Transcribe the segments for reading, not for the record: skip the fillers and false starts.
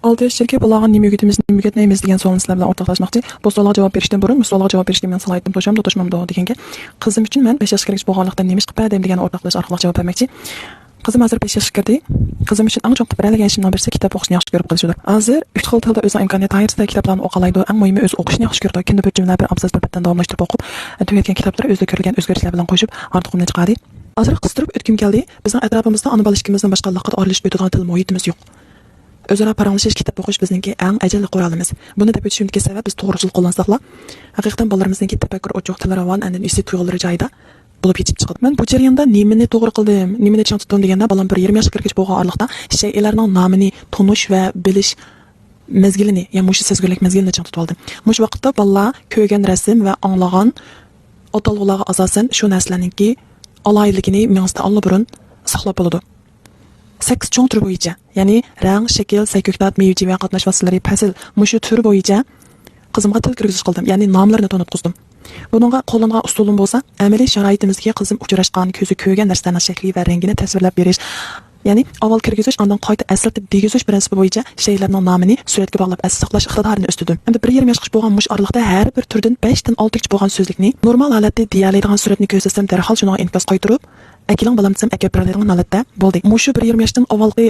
6 yoshga bolaga nima o'rgatamiz, nima o'rgatmaymiz degan savolni sizlar bilan o'rtoqlashmoqchi. Bu savolga javob berishdan burun, bu savolga javob berishga men salohiyatdan to'sham deganga qizim uchun men 5 yoshga kirgach bo'lganlikda nima ish qilib degan o'rtoqlash orqali javob bermoqchi. Qizim hozir 5 yoshga kirdi. Qizim uchun eng cho'ng qiladigan ishimdan birisi kitob o'qishni yaxshi ko'rib qolishidir. Hozir 3 xil tilda o'zining imkoniyati hayotida kitoblarni o'qilaydi. Eng muhimi o'zi o'qishni yaxshi ko'radi. Kunda bir jumla, bir abzas, bir batdan davomlashtirib o'qib, tugatgan kitoblar o'zida ko'rilgan o'zgarishlar bilan qo'shib ortiqimni chiqadi. Hozir qistirib o'tkim keldi. Bizning atrofimizda ana balishkimizdan boshqa laqat oralashib o'tadigan til muhitimiz yo'q. O'zaro paranlashish, kitob o'qish bizningki eng ajalli qurolimiz. Buni deb o'tishimdagi sabab biz to'g'richilik qo'llansaqlar, haqiqatan bolalarimizning tafakkur o'choq tillari va an'ana isi tuyg'ulari joyida bo'lib yetib chiqadi. Men bu jarayonda nimani to'g'ri qildim, nimani chang tutdim deganda bolam bir 20 yoshga kirgach bo'lgan oraliqda shaylarning nomini tonish va bilish mezgilini, ya'ni mush sezgirlik mezgilini chang tutib oldim. Mush vaqtda bolalar ko'rgan rasm va anglagan atalg'ularga asosan shu narsalarningki alayligini miyasida allburun saqlab bo'ladi. 8 cho'ng tur bo'yicha, ya'ni rang, shakl, sayko'klat, mevji va qatnash vositalari fasl mushu tur bo'yicha qizimga til kirgizish qildim, ya'ni nomlarni tonitqizdim. Buningga qo'llangan usulim bo'lsa, amaliy sharoitimizga qizim uchrashgan, ko'zi ko'rgan narsalarning shakli va rangini tasvirlab berish, ya'ni avval kirgizish, ondan qayta aslatib degizish prinsipi bo'yicha shaylarning nomini suratga bog'lab asl saqlash iqtidorini o'stidim. Endi 1,5 yoshgacha bo'lgan mush oraliqda har bir turdan 5 dan 6 gacha bo'lgan so'zlikni normal holatda deyoladigan suratni ko'rsam, darhol shunga inkas qaytirib akilang balam desam aka biradigan holatda bo'ldik. Mushu 1,5 yoshdan avvalgi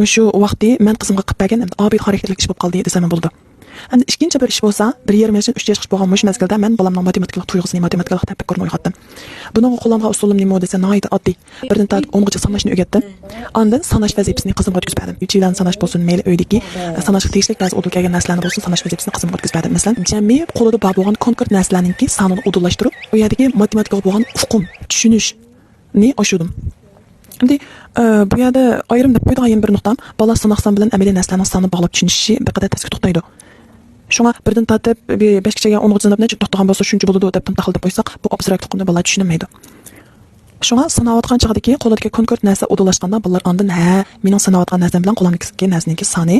mushu vaqtda men qizimga qilib bergan obid xarakterlik ish bo'lib qoldi desam bo'ldi. Endi ikkinchi bir ish bo'lsa, 1,5 yoshdan 3 yoshgacha bo'lgan mush mezgilda men balamning matematikalik tuyg'usini, matematikalik tafakkurini uyg'otdim. Buning qo'llangan usulim nima desa, nihoyat oddiy. Birdan tortib 10 gacha sanashni o'rgatdim. Ondan sanash vazifasini qizimga o'tkazib berdim. 3 yildan sanash bo'lsin, mayli uydagi sanashga tegishli ba'zi o'dilgan narsalarni bo'lsin, sanash vazifasini qizimga o'tkazib berdim. Masalan, jami qo'lida bor bo'lgan konkret narsalarningki sonini o'dillashtirib, u yerdagi matematikaga bo'lgan uqum, tushunish ni oshirdim. Endi bu yerda ayrim deb qo'ydigan bir nuqtam, bola sanaqsan bilan amaliy narsalarning sonini bog'lab tushunishi bir qadar tezga to'xtaydi. Shunga birdan tortib 5 gachaga 10 gacha sanabni to'xtagan bo'lsa shuncha bo'ladi deb taxil deb qo'ysak, bu abstraktlikni bola tushunmaydi. Shunga sanayotgan chog'dagi qo'lidagi konkret narsa o'dilashganda bolalar ondan mening sanayotgan narsam bilan qo'limdagi narsaning soni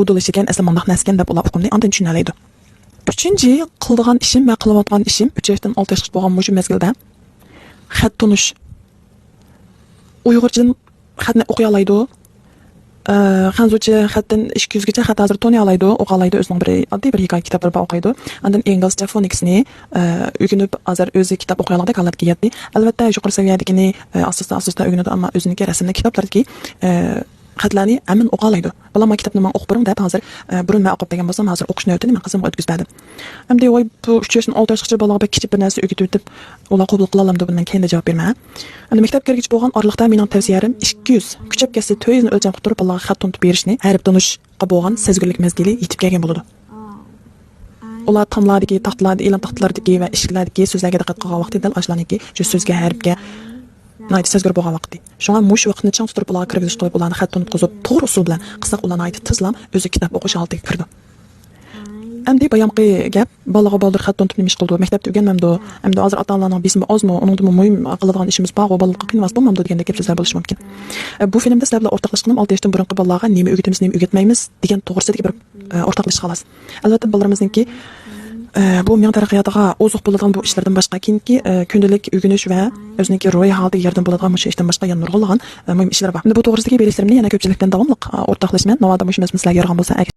o'dilish ekan, asli mundaq narsa ekan deb ular uqumni ondan tushunadi. Uchinchi qiladigan ishim va qilayotgan ishim 3 yoshdan 6 yoshgacha bo'lgan mushu mezgilda xat tonish. Uyg'urchadan xatni o'qiy oladi. Xanzucha xatdan 200 gacha xat hozir toniy oladi, o'qiy oladi, o'zining bir oddiy bir hikoya kitoblar bor o'qiydi. Undan inglizcha phonicsni o'rganib hozir o'zi kitob o'qiy oladi, holatga yetdi. Albatta yuqori saviyadagini asosda o'rganadi, ammo o'ziniki rasmli kitoblardagi xatlarni amin o'qiy oladi. Bolam kitobni men o'qib birim deb hozir burun men o'qib degan bo'lsam, hozir o'qishni o'rgatdim, men qizimga o'tkazdim. Endi voy bu 3 yoshdan 6 yoshgacha bolaga kichik bir narsa o'rgatib o'tib, ular qabul qila olamdi, bundan keyin javob berma. Endi maktabga kirgach bo'lgan oraliqda mening tavsiyalarim 200, kuchab kelsa 400 ni o'lcham qilib turib bolaga xat tonitib berishni, harf tanishga bo'lgan sezgirlik mezgili yetib kelgan bo'ladi. Ular tomlardagi, taxtlarda, e'lon taxtlaridagi va eshiklardagi so'zlarga diqqat qilgan vaqtida ashlarniki shu so'zga, harfga nayt sezgir bo'lgan vaqti. Shunga mush vaqtni chang tutirib ularga kirgizish qilib ularni xat tonitqizib, to'g'ri usul bilan qilsak ular nayt tizlam o'zi kitob o'qish holatiga kirdi. Endi bayamqi gap bolaga boldir xat tonitib nima ish qildi, maktabda o'rganmamdi. Endi hozir ota-onalarning bismi ozmi, uningda muhim qiladigan ishimiz bor, bolaga qiyinmas bo'lmamdi degan gap so'zlar bo'lishi mumkin. Bu filmda sizlar bilan o'rtoqlashib 6 yoshdan burungi bolalarga nima o'rgatamiz, nima o'rgatmaymiz degan to'g'risidagi bir o'rtoqlashish xolos. Albatta bolalarimizningki bu men taraqqiyotiga ozuq bo'ladigan bu ishlardan boshqa keyingi kundalik o'rganish va o'ziniki ro'y holda yerdan bo'ladigan mush ishdan boshqa yana nurg'ulg'an muhim ishlar bor. Endi bu to'g'risidagi belgilarimni yana ko'pchilikdan davomli o'rtoqlashman. Navoda mush sizlarga yo'rg'an bo'lsa